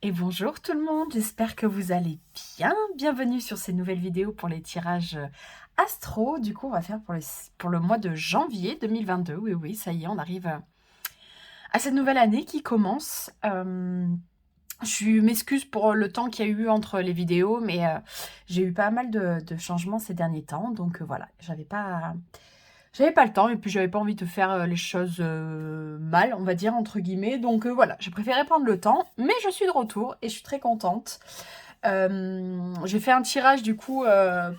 Et bonjour tout le monde, j'espère que vous allez bien. Bienvenue sur ces nouvelles vidéos pour les tirages astro. Du coup, on va faire pour le mois de janvier 2022. Oui, oui, ça y est, on arrive à cette nouvelle année qui commence. Je m'excuse pour le temps qu'il y a eu entre les vidéos, mais j'ai eu pas mal de changements ces derniers temps. Donc voilà, j'avais pas le temps et puis j'avais pas envie de faire les choses mal, on va dire, entre guillemets. Donc voilà, j'ai préféré prendre le temps, mais je suis de retour et je suis très contente. J'ai fait un tirage du coup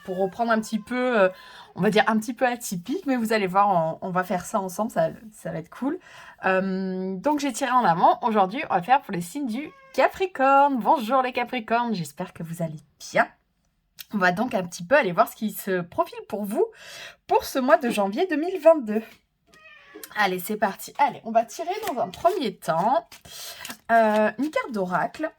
pour reprendre un petit peu, on va dire un petit peu atypique, mais vous allez voir, on va faire ça ensemble, ça va être cool. Donc j'ai tiré en amont. Aujourd'hui, on va faire pour les signes du Capricorne. Bonjour les Capricornes, j'espère que vous allez bien. On va donc un petit peu aller voir ce qui se profile pour vous pour ce mois de janvier 2022. Allez, c'est parti. Allez, on va tirer dans un premier temps une carte d'oracle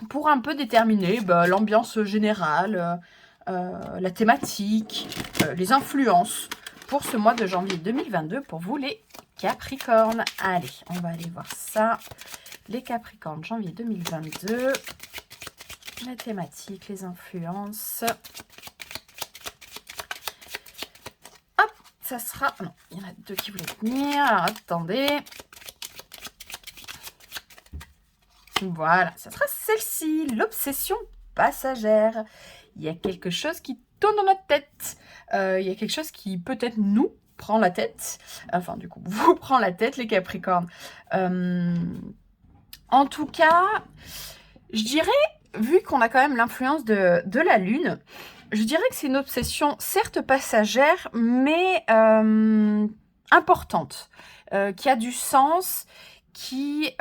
pour un peu déterminer l'ambiance générale, la thématique, les influences pour ce mois de janvier 2022 pour vous les Capricornes. Allez, on va aller voir ça. Les Capricornes, janvier 2022. La thématique, les influences. Hop, ça sera... Non, il y en a deux qui voulaient tenir. Alors, attendez. Voilà, ça sera celle-ci, l'obsession passagère. Il y a quelque chose qui tourne dans notre tête. Il y a quelque chose qui peut-être nous prend la tête. Enfin, du coup, vous prend la tête, les Capricornes. En tout cas, je dirais, vu qu'on a quand même l'influence de la Lune, je dirais que c'est une obsession certes passagère, mais importante, qui a du sens, qui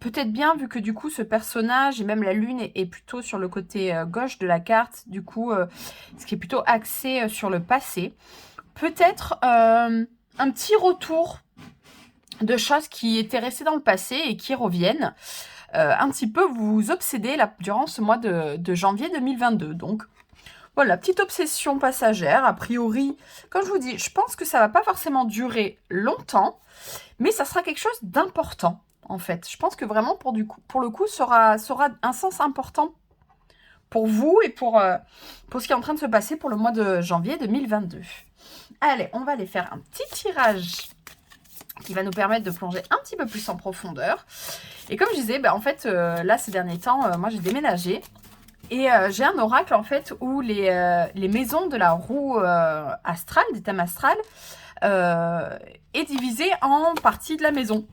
peut-être bien, vu que du coup ce personnage, et même la Lune, est plutôt sur le côté gauche de la carte, du coup, ce qui est plutôt axé sur le passé, peut-être un petit retour de choses qui étaient restées dans le passé et qui reviennent. Un petit peu vous obséder là, durant ce mois de janvier 2022. Donc voilà, petite obsession passagère. A priori, comme je vous dis, je pense que ça va pas forcément durer longtemps, mais ça sera quelque chose d'important en fait. Je pense que vraiment pour le coup, ça aura un sens important pour vous et pour ce qui est en train de se passer pour le mois de janvier 2022. Allez, on va aller faire un petit tirage qui va nous permettre de plonger un petit peu plus en profondeur. Et comme je disais, en fait, là, ces derniers temps, moi, j'ai déménagé. Et j'ai un oracle, en fait, où les maisons de la roue astrale, des thèmes astrales, est divisée en parties de la maison.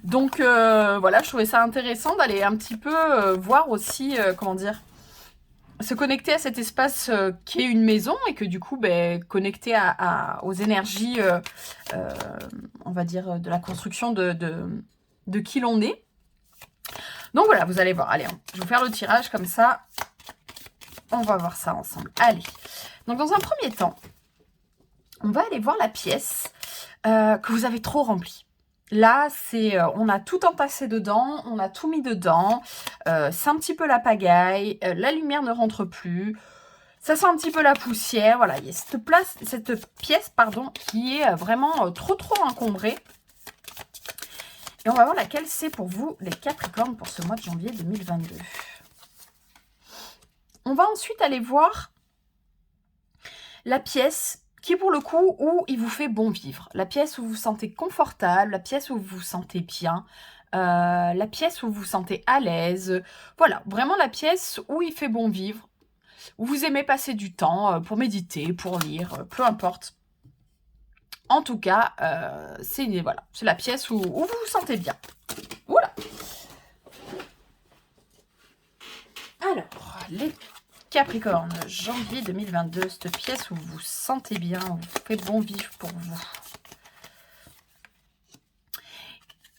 Donc, voilà, je trouvais ça intéressant d'aller un petit peu voir aussi, comment dire, se connecter à cet espace qui est une maison et que du coup, connecter aux énergies, on va dire, de la construction de qui l'on est. Donc voilà, vous allez voir. Allez, je vais vous faire le tirage comme ça. On va voir ça ensemble. Allez. Donc dans un premier temps, on va aller voir la pièce que vous avez trop remplie. Là, on a tout entassé dedans, on a tout mis dedans. C'est un petit peu la pagaille. La lumière ne rentre plus. Ça sent un petit peu la poussière. Voilà, il y a cette pièce, qui est vraiment trop encombrée. Et on va voir laquelle c'est pour vous, les Capricornes, pour ce mois de janvier 2022. On va ensuite aller voir la pièce qui, pour le coup, où il vous fait bon vivre. La pièce où vous vous sentez confortable, la pièce où vous vous sentez bien, la pièce où vous vous sentez à l'aise. Voilà, vraiment la pièce où il fait bon vivre, où vous aimez passer du temps pour méditer, pour lire, peu importe. En tout cas, c'est la pièce où vous vous sentez bien. Voilà. Alors, les Capricornes, janvier 2022, cette pièce où vous vous sentez bien, où vous faites bon vivre pour vous.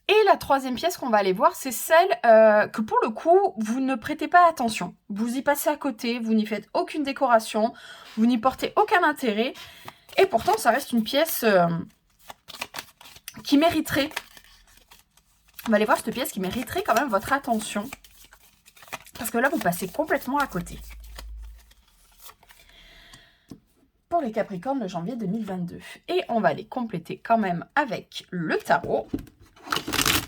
Et la troisième pièce qu'on va aller voir, c'est celle que pour le coup, vous ne prêtez pas attention. Vous y passez à côté, vous n'y faites aucune décoration, vous n'y portez aucun intérêt. Et pourtant, ça reste une pièce qui mériterait... On va aller voir cette pièce qui mériterait quand même votre attention. Parce que là, vous passez complètement à côté. Pour les Capricornes de janvier 2022. Et on va aller compléter quand même avec le tarot.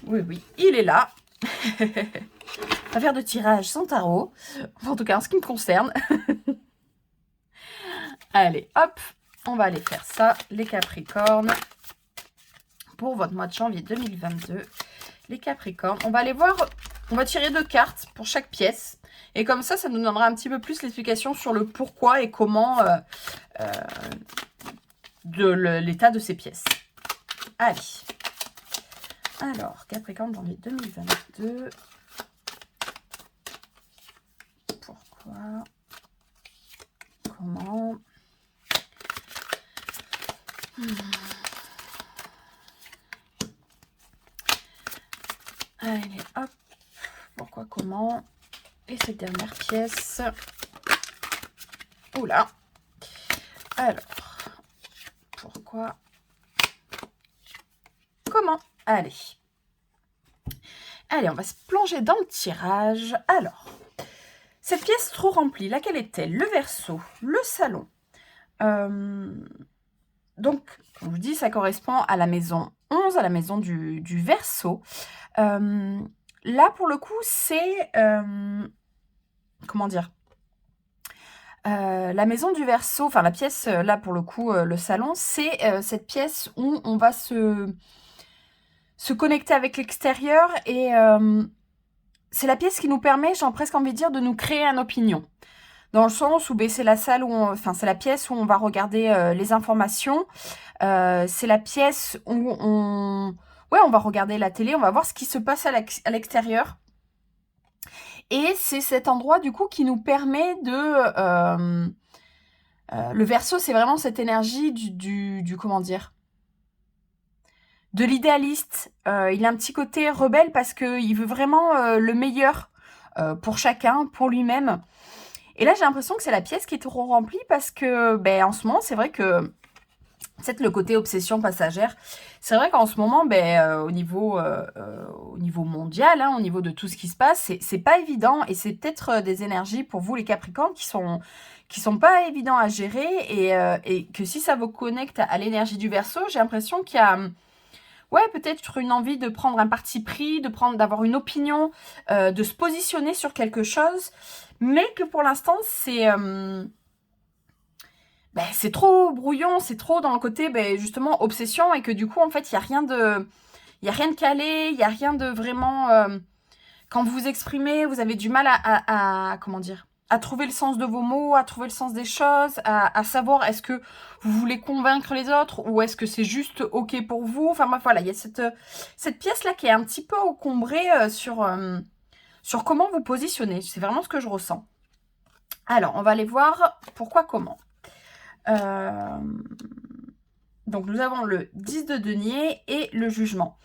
Oui, oui, il est là. On va faire de tirage sans tarot. En tout cas, en ce qui me concerne. Allez, hop. On va aller faire ça, les Capricornes. Pour votre mois de janvier 2022. Les Capricornes. On va aller voir... On va tirer 2 cartes pour chaque pièce. Et comme ça nous donnera un petit peu plus l'explication sur le pourquoi et comment de l'état de ces pièces. Allez. Alors, Capricorne, janvier 2022. Pourquoi? Comment? Allez, hop. Pourquoi, comment? Et cette dernière pièce. Oula. Alors, pourquoi? Comment? Allez. Allez, on va se plonger dans le tirage. Alors, cette pièce trop remplie, laquelle est-elle? Le Verseau, le Salon. Donc, comme je vous dis, ça correspond à la maison 11, à la maison du Verseau. Là, pour le coup, c'est... comment dire? La maison du Verseau, enfin la pièce, là pour le coup, le salon, c'est cette pièce où on va se connecter avec l'extérieur et c'est la pièce qui nous permet, j'ai presque envie de dire, de nous créer une opinion. Dans le sens où c'est la salle où enfin c'est la pièce où on va regarder les informations, c'est la pièce où on va regarder la télé, on va voir ce qui se passe à l'extérieur. Et c'est cet endroit, du coup, qui nous permet de... le Verseau, c'est vraiment cette énergie du comment dire? De l'idéaliste. Il a un petit côté rebelle parce qu'il veut vraiment le meilleur pour chacun, pour lui-même. Et là, j'ai l'impression que c'est la pièce qui est trop remplie parce que, en ce moment, c'est vrai que... peut-être le côté obsession passagère. C'est vrai qu'en ce moment, au niveau mondial, hein, au niveau de tout ce qui se passe, c'est pas évident et c'est peut-être des énergies pour vous les Capricornes qui sont pas évidents à gérer et que si ça vous connecte à l'énergie du Verseau, j'ai l'impression qu'il y a peut-être une envie de prendre un parti pris, d'avoir une opinion, de se positionner sur quelque chose, mais que pour l'instant c'est trop brouillon, c'est trop dans le côté justement obsession et que du coup en fait il y a rien de calé, il y a rien de vraiment quand vous vous exprimez, vous avez du mal à comment dire, à trouver le sens de vos mots, à trouver le sens des choses, à savoir est-ce que vous voulez convaincre les autres ou est-ce que c'est juste ok pour vous. Enfin bref, voilà, il y a cette pièce là qui est un petit peu encombrée sur comment vous positionnez. C'est vraiment ce que je ressens. Alors, on va aller voir pourquoi, comment. Donc, nous avons le 10 de denier et le jugement.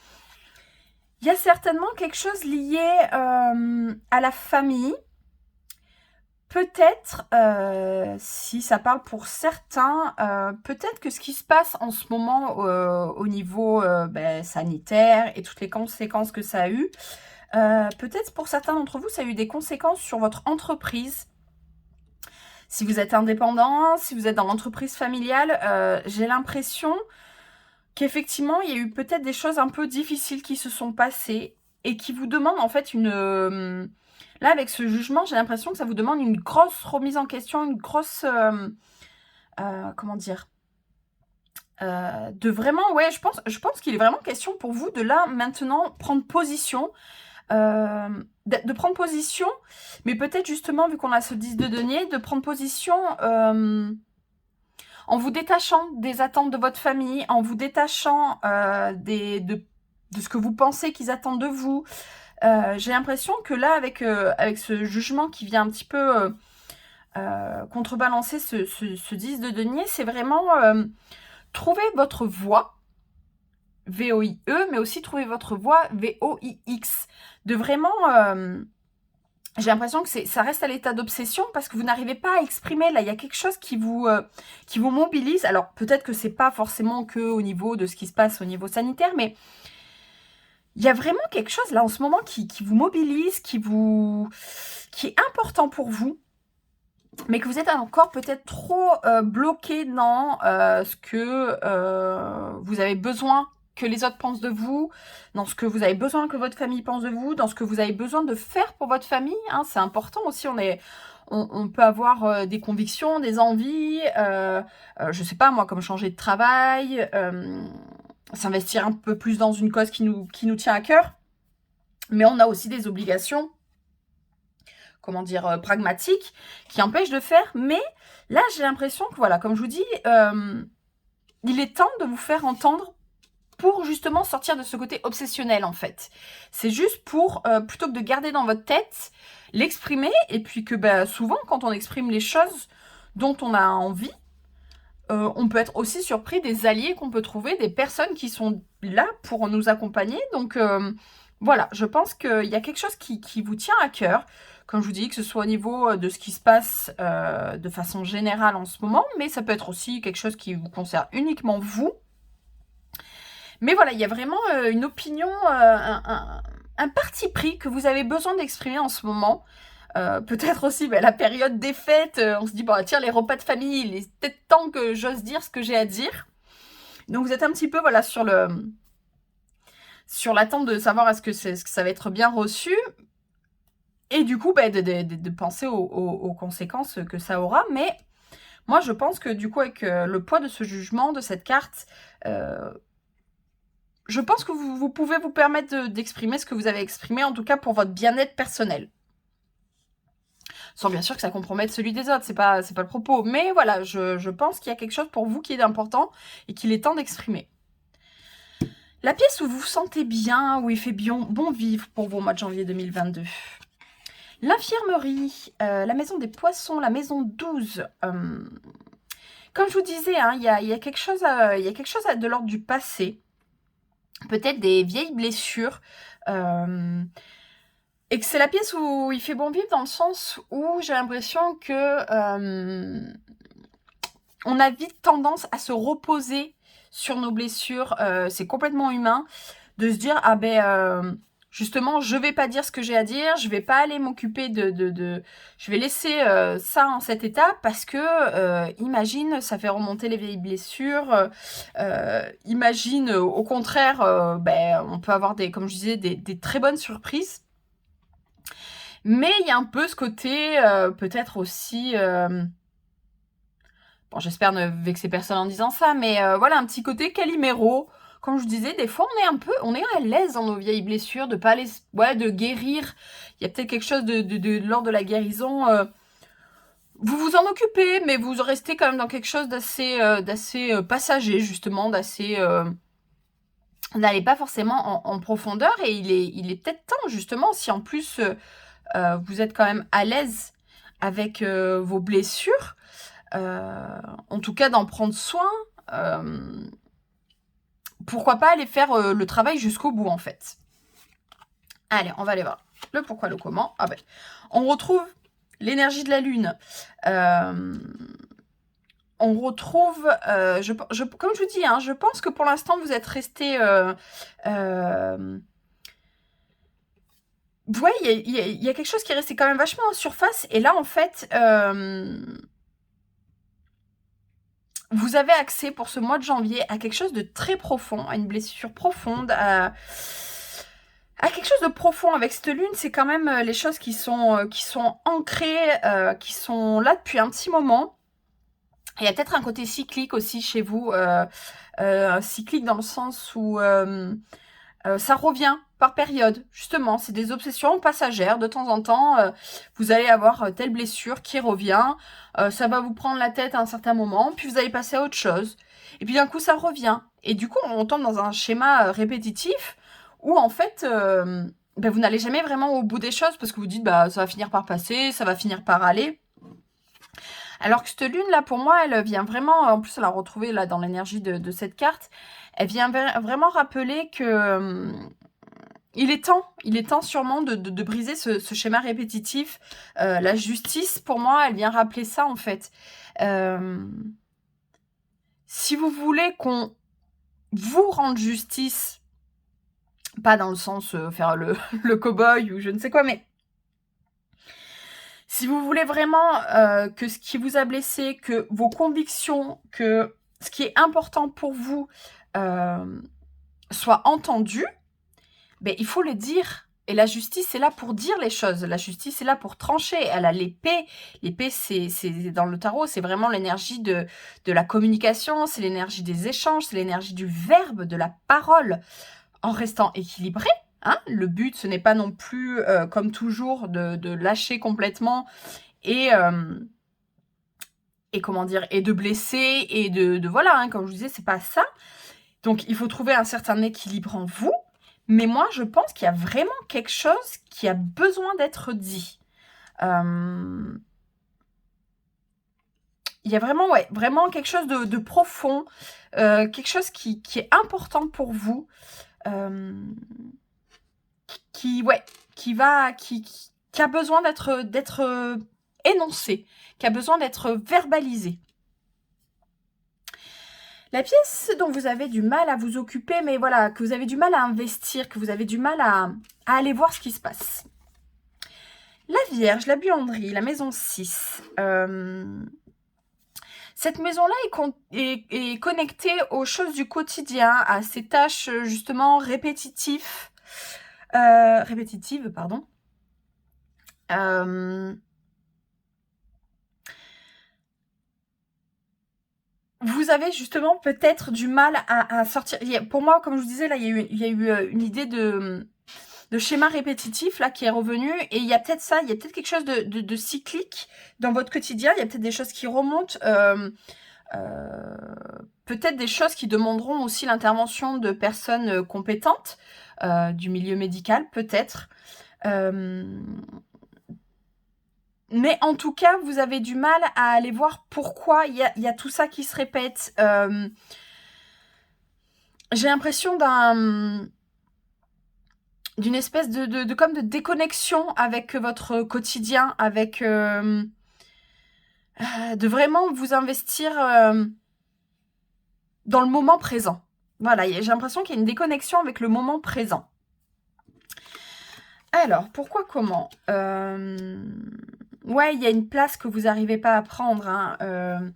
Il y a certainement quelque chose lié à la famille. Peut-être, si ça parle pour certains, peut-être que ce qui se passe en ce moment au niveau sanitaire et toutes les conséquences que ça a eu, peut-être pour certains d'entre vous, ça a eu des conséquences sur votre entreprise. Si vous êtes indépendant, si vous êtes dans l'entreprise familiale, j'ai l'impression qu'effectivement, il y a eu peut-être des choses un peu difficiles qui se sont passées et qui vous demandent en fait une... Là, avec ce jugement, j'ai l'impression que ça vous demande une grosse remise en question, une grosse... comment dire de vraiment... Ouais, je pense qu'il est vraiment question pour vous de là, maintenant, prendre position. De prendre position, mais peut-être justement, vu qu'on a ce 10 de denier, de prendre position en vous détachant des attentes de votre famille, en vous détachant de ce que vous pensez qu'ils attendent de vous. J'ai l'impression que là, avec ce jugement qui vient un petit peu contrebalancer ce 10 de denier, c'est vraiment trouver votre voie, V-O-I-E, mais aussi trouver votre voie, V-O-I-X. De vraiment... j'ai l'impression que ça reste à l'état d'obsession parce que vous n'arrivez pas à exprimer. Là, il y a quelque chose qui vous mobilise. Alors, peut-être que c'est pas forcément que au niveau de ce qui se passe au niveau sanitaire, mais il y a vraiment quelque chose là en ce moment qui vous mobilise, qui est important pour vous, mais que vous êtes encore peut-être trop bloqué dans ce que vous avez besoin que les autres pensent de vous, dans ce que vous avez besoin que votre famille pense de vous, dans ce que vous avez besoin de faire pour votre famille. Hein, c'est important aussi, on peut avoir des convictions, des envies, je sais pas moi, comme changer de travail, s'investir un peu plus dans une cause qui nous tient à cœur. Mais on a aussi des obligations, comment dire, pragmatiques, qui empêchent de faire. Mais là, j'ai l'impression que, voilà, comme je vous dis, il est temps de vous faire entendre pour justement sortir de ce côté obsessionnel, en fait. C'est juste pour, plutôt que de garder dans votre tête, l'exprimer, et puis que souvent, quand on exprime les choses dont on a envie, on peut être aussi surpris des alliés qu'on peut trouver, des personnes qui sont là pour nous accompagner. Donc voilà, je pense qu'il y a quelque chose qui vous tient à cœur, comme je vous dis, que ce soit au niveau de ce qui se passe de façon générale en ce moment, mais ça peut être aussi quelque chose qui vous concerne uniquement vous. Mais voilà, il y a vraiment une opinion, un parti pris que vous avez besoin d'exprimer en ce moment. Peut-être aussi la période des fêtes, on se dit, bon, tiens, les repas de famille, il est peut-être temps que j'ose dire ce que j'ai à dire. Donc vous êtes un petit peu voilà, sur l'attente de savoir est-ce que ça va être bien reçu. Et du coup, de penser aux conséquences que ça aura. Mais moi, je pense que du coup, avec le poids de ce jugement, de cette carte, je pense que vous pouvez vous permettre d'exprimer ce que vous avez exprimé, en tout cas pour votre bien-être personnel. Sans bien sûr que ça compromette celui des autres, c'est pas le propos. Mais voilà, je pense qu'il y a quelque chose pour vous qui est important et qu'il est temps d'exprimer. La pièce où vous vous sentez bien, où il fait bon vivre pour vous au mois de janvier 2022. L'infirmerie, la maison des poissons, la maison 12. Comme je vous disais, hein, il y a quelque chose de l'ordre du passé. Peut-être des vieilles blessures. Et que c'est la pièce où il fait bon vivre dans le sens où j'ai l'impression que on a vite tendance à se reposer sur nos blessures. C'est complètement humain de se dire, ah justement, je vais pas dire ce que j'ai à dire, je vais pas aller m'occuper je vais laisser ça en cet état parce que, imagine, ça fait remonter les vieilles blessures, imagine, au contraire, on peut avoir comme je disais, des très bonnes surprises. Mais il y a un peu ce côté, peut-être aussi... bon, j'espère ne vexer personne en disant ça, mais voilà, un petit côté Calimero. Comme je vous disais, des fois, on est à l'aise dans nos vieilles blessures, de pas aller... Ouais, de guérir. Il y a peut-être quelque chose de l'ordre de la guérison. Vous vous en occupez, mais vous restez quand même dans quelque chose d'assez passager, justement, d'assez... n'allez pas forcément en profondeur. Et il est peut-être temps, justement, si en plus... vous êtes quand même à l'aise avec vos blessures, en tout cas d'en prendre soin, pourquoi pas aller faire le travail jusqu'au bout en fait. Allez, on va aller voir le pourquoi, le comment. On retrouve l'énergie de la lune. On retrouve, comme je vous dis, hein, je pense que pour l'instant vous êtes resté... Vous voyez, il y a quelque chose qui est resté quand même vachement en surface. Et là, en fait, vous avez accès pour ce mois de janvier à quelque chose de très profond, à une blessure profonde, à quelque chose de profond. Avec cette lune, c'est quand même les choses qui sont ancrées, qui sont là depuis un petit moment. Il y a peut-être un côté cyclique aussi chez vous, cyclique dans le sens où... ça revient par période, justement, c'est des obsessions passagères. De temps en temps, vous allez avoir telle blessure qui revient, ça va vous prendre la tête à un certain moment, puis vous allez passer à autre chose. Et puis d'un coup, ça revient. Et du coup, on tombe dans un schéma répétitif où en fait, vous n'allez jamais vraiment au bout des choses parce que vous dites, ça va finir par passer, ça va finir par aller. Alors que cette lune là, pour moi, elle vient vraiment, en plus elle a retrouvé là dans l'énergie de cette carte, elle vient vraiment rappeler que il est temps sûrement de briser ce schéma répétitif. La justice, pour moi, elle vient rappeler ça en fait. Si vous voulez qu'on vous rende justice, pas dans le sens faire le cow-boy ou je ne sais quoi, mais si vous voulez vraiment que ce qui vous a blessé, que vos convictions, que ce qui est important pour vous soit entendu, ben, il faut le dire. Et la justice est là pour dire les choses. La justice est là pour trancher. Elle a l'épée. L'épée, c'est dans le tarot, c'est vraiment l'énergie de la communication, c'est l'énergie des échanges, c'est l'énergie du verbe, de la parole, en restant équilibré. Hein. Le but, ce n'est pas non plus, comme toujours, de lâcher complètement et comment dire, et de blesser, et de voilà, hein, comme je vous disais, c'est pas ça. Donc, il faut trouver un certain équilibre en vous. Mais moi, je pense qu'il y a vraiment quelque chose qui a besoin d'être dit. Il y a vraiment, ouais, vraiment quelque chose de profond, quelque chose qui est important pour vous, qui a besoin d'être énoncé, qui a besoin d'être verbalisé. La pièce dont vous avez du mal à vous occuper, mais voilà, que vous avez du mal à investir, que vous avez du mal à aller voir ce qui se passe. La Vierge, la buanderie, la maison 6. Cette maison-là est connectée aux choses du quotidien, à ces tâches justement répétitives. Pardon. Vous avez justement peut-être du mal à sortir. Pour moi, comme je vous disais, là, il y a eu une idée de schéma répétitif là qui est revenu, et il y a peut-être ça, il y a peut-être quelque chose de cyclique dans votre quotidien. Il y a peut-être des choses qui remontent, peut-être des choses qui demanderont aussi l'intervention de personnes compétentes du milieu médical, peut-être. Mais en tout cas, vous avez du mal à aller voir pourquoi il y a tout ça qui se répète. J'ai l'impression d'une espèce comme de déconnexion avec votre quotidien, avec de vraiment vous investir dans le moment présent. Voilà, j'ai l'impression qu'il y a une déconnexion avec le moment présent. Alors, pourquoi, comment ouais, il y a une place que vous n'arrivez pas à prendre. Hein.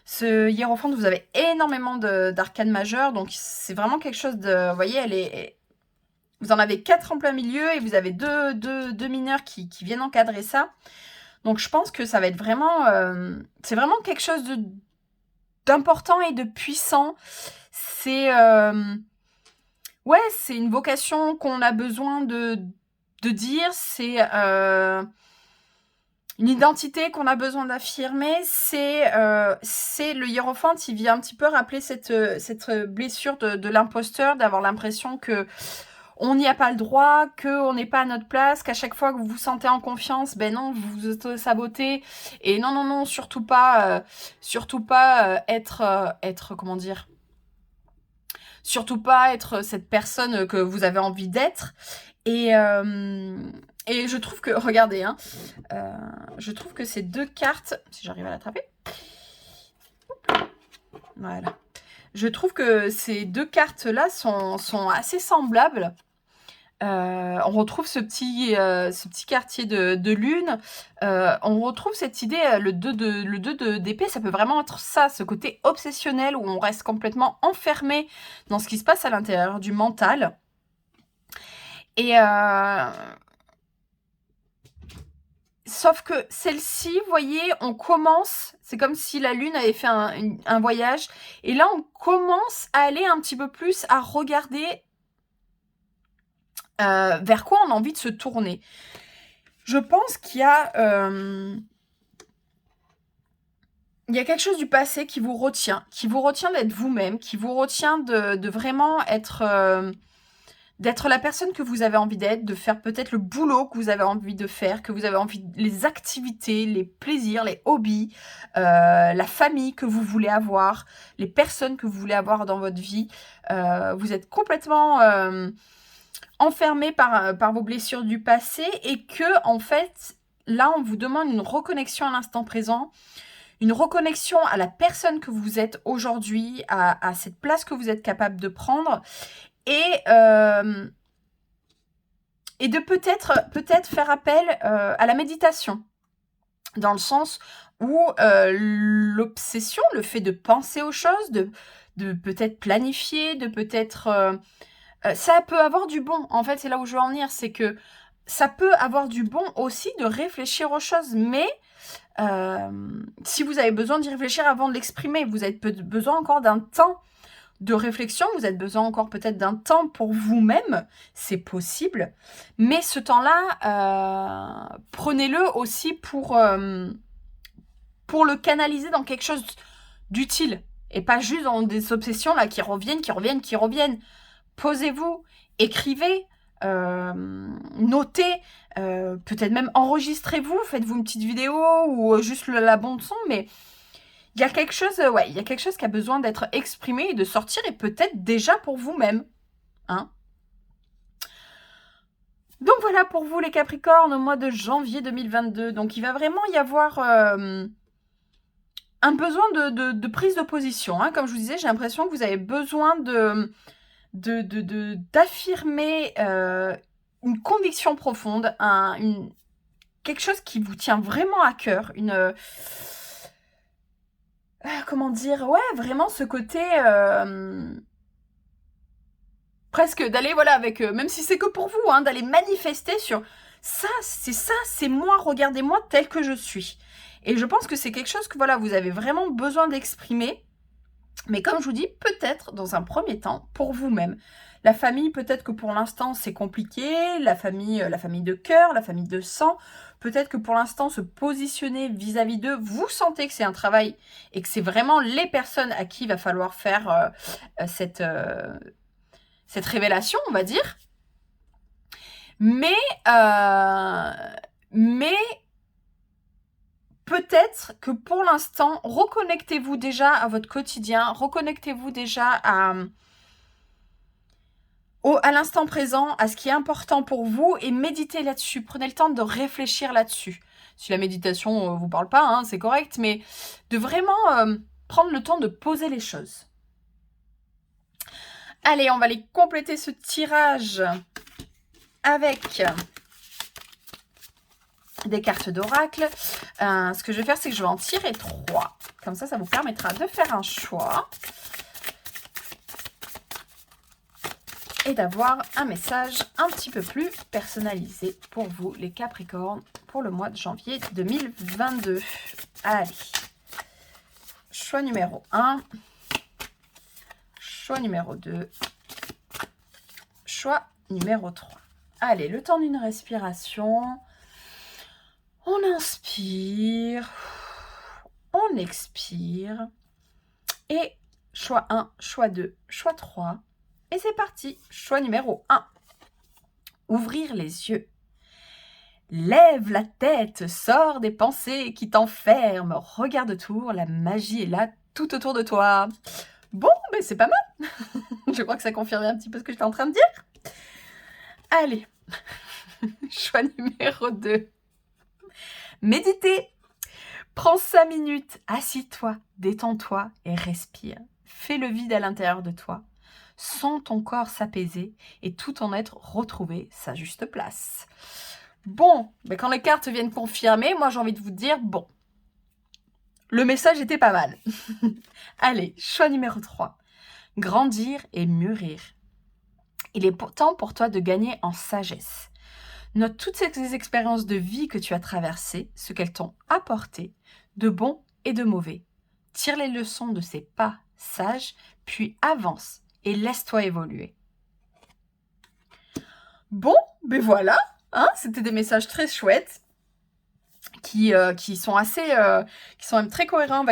Ce hiérophante, vous avez énormément d'arcanes majeures, donc c'est vraiment quelque chose de... Vous voyez, vous en avez 4 en plein milieu, et vous avez deux mineurs qui viennent encadrer ça. Donc je pense que ça va être vraiment... c'est vraiment quelque chose d'important et de puissant. C'est... ouais, c'est une vocation qu'on a besoin de dire, c'est une identité qu'on a besoin d'affirmer, c'est le hiérophante, il vient un petit peu rappeler cette blessure de l'imposteur, d'avoir l'impression que on n'y a pas le droit, qu'on n'est pas à notre place, qu'à chaque fois que vous vous sentez en confiance, ben non, vous vous auto-sabotez, et non, surtout pas être, comment dire, surtout pas être cette personne que vous avez envie d'être. Et je trouve que, regardez, hein, je trouve que ces deux cartes, si j'arrive à l'attraper, voilà, je trouve que ces deux cartes-là sont assez semblables. On retrouve ce petit quartier de lune, on retrouve cette idée, le 2 d'épée, ça peut vraiment être ça, ce côté obsessionnel où on reste complètement enfermé dans ce qui se passe à l'intérieur du mental. Et sauf que celle-ci, vous voyez, on commence, c'est comme si la lune avait fait un voyage, et là on commence à aller un petit peu plus à regarder vers quoi on a envie de se tourner. Je pense qu'il y a quelque chose du passé qui vous retient d'être vous-même, qui vous retient de vraiment être... d'être la personne que vous avez envie d'être, de faire peut-être le boulot que vous avez envie de faire, que vous avez envie, les activités, les plaisirs, les hobbies, la famille que vous voulez avoir, les personnes que vous voulez avoir dans votre vie. Vous êtes complètement enfermé par vos blessures du passé, et que, en fait, là, on vous demande une reconnexion à l'instant présent, une reconnexion à la personne que vous êtes aujourd'hui, à cette place que vous êtes capable de prendre, et de peut-être faire appel à la méditation. dans le sens où l'obsession, le fait de penser aux choses, de peut-être planifier, de peut-être... ça peut avoir du bon. En fait, c'est là où je veux en venir, c'est que ça peut avoir du bon aussi de réfléchir aux choses, mais si vous avez besoin d'y réfléchir avant de l'exprimer, vous avez besoin encore d'un temps de réflexion, vous avez besoin encore peut-être d'un temps pour vous-même, c'est possible, mais ce temps-là, prenez-le aussi pour le canaliser dans quelque chose d'utile, et pas juste dans des obsessions là qui reviennent. Posez-vous, écrivez, notez, peut-être même enregistrez-vous, faites-vous une petite vidéo ou juste la bande son, mais il y a quelque chose, il y a quelque chose qui a besoin d'être exprimé et de sortir, et peut-être déjà pour vous-même, hein. Donc voilà pour vous les Capricornes au mois de janvier 2022. Donc il va vraiment y avoir un besoin de prise de position, hein. Comme je vous disais, j'ai l'impression que vous avez besoin d'affirmer une conviction profonde, quelque chose qui vous tient vraiment à cœur, comment dire, ouais, vraiment ce côté presque d'aller, voilà, avec, même si c'est que pour vous, hein, d'aller manifester sur ça, c'est moi, regardez-moi tel que je suis. Et je pense que c'est quelque chose que, voilà, vous avez vraiment besoin d'exprimer. Mais comme je vous dis, peut-être dans un premier temps, pour vous-même. La famille, peut-être que pour l'instant, c'est compliqué. La famille de cœur, la famille de sang. Peut-être que pour l'instant, se positionner vis-à-vis d'eux, vous sentez que c'est un travail et que c'est vraiment les personnes à qui il va falloir faire cette révélation, on va dire. Mais peut-être que pour l'instant, reconnectez-vous déjà à votre quotidien, reconnectez-vous déjà à l'instant présent, à ce qui est important pour vous, et méditez là-dessus. Prenez le temps de réfléchir là-dessus. Si la méditation vous parle pas, hein, c'est correct, mais de vraiment prendre le temps de poser les choses. Allez, on va aller compléter ce tirage avec des cartes d'oracle. Ce que je vais faire, c'est que je vais en tirer 3. Comme ça, ça vous permettra de faire un choix et d'avoir un message un petit peu plus personnalisé pour vous, les Capricornes, pour le mois de janvier 2022. Allez, choix numéro 1, choix numéro 2, choix numéro 3. Allez, le temps d'une respiration. On inspire, on expire, et choix 1, choix 2, choix 3, et c'est parti. Choix numéro 1, ouvrir les yeux. Lève la tête, sors des pensées qui t'enferment, regarde autour, la magie est là tout autour de toi. Bon, ben c'est pas mal. Je crois que ça confirme un petit peu ce que j'étais en train de dire. Allez, choix numéro 2. Méditer. Prends 5 minutes, assis-toi, détends-toi et respire. Fais le vide à l'intérieur de toi. Sens ton corps s'apaiser et tout ton être retrouver sa juste place. Bon, mais quand les cartes viennent confirmer, moi j'ai envie de vous dire, bon, le message était pas mal. Allez, choix numéro 3. Grandir et mûrir. Il est temps pour toi de gagner en sagesse. Note toutes ces expériences de vie que tu as traversées, ce qu'elles t'ont apporté, de bon et de mauvais. Tire les leçons de ces pas sages, puis avance et laisse-toi évoluer. Bon, ben voilà, hein, c'était des messages très chouettes qui sont assez, qui sont même très cohérents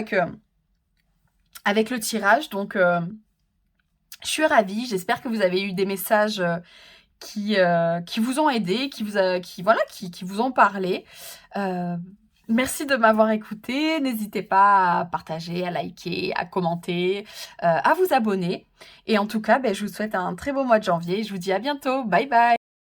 avec le tirage. Donc, je suis ravie. J'espère que vous avez eu des messages qui vous ont aidé, qui vous ont parlé. Merci de m'avoir écouté. N'hésitez pas à partager, à liker, à commenter, à vous abonner. Et en tout cas, je vous souhaite un très beau mois de janvier. Je vous dis à bientôt. Bye bye.